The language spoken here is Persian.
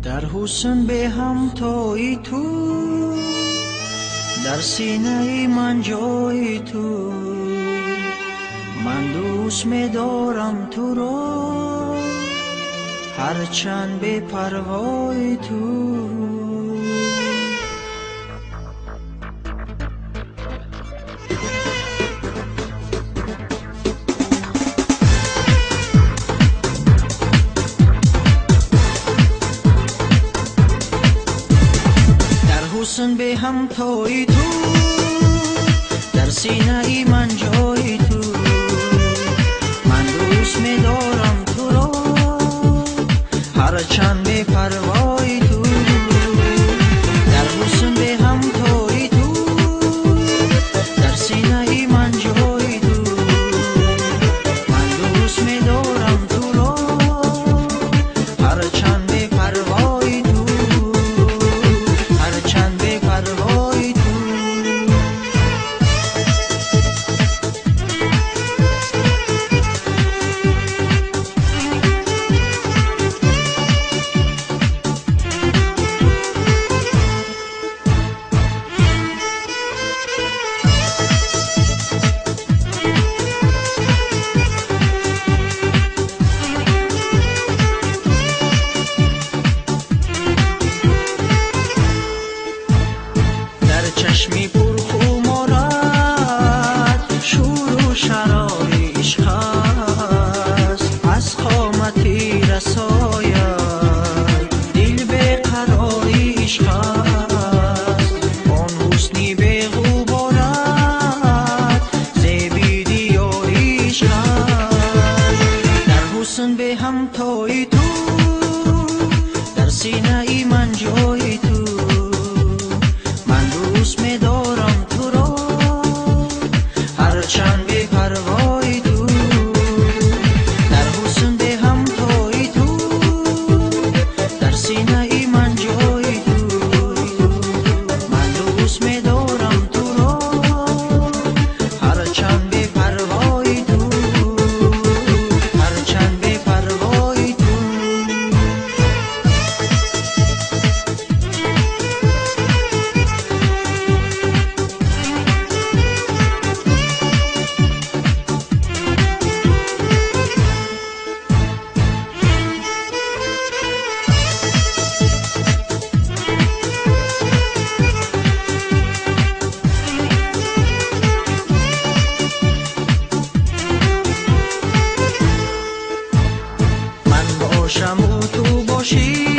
در حسن به هم توی تو، در سینه من جای تو، من دوست می دارم تو را، هرچند به پروای تو. حسن به هم توی تو، در سینه من جای تو، من دوست می دارم تو را، هرچند به پروای تو. در حسن به هم توی تو، در سینه من جای تو، من دوست می دارم تو را، هرچند به پروای تو، هرچند به پروای تو. چشمی پرخون مرد شور و شرار عشق است، از قامتی رساید دل به قرار عشق است. آن حسنی به غبارت زیبی دیار عشق است. در حسن به هم توی تو، در سینه من جای تو، دوست می دارم تو را، هرچند به پروای تو. در حسن به هم توی تو، در سینه من جای تو، من دوست می دارم تو را، هرچند به پروای تو، هرچند به پروای تو. باشم و تو باشی،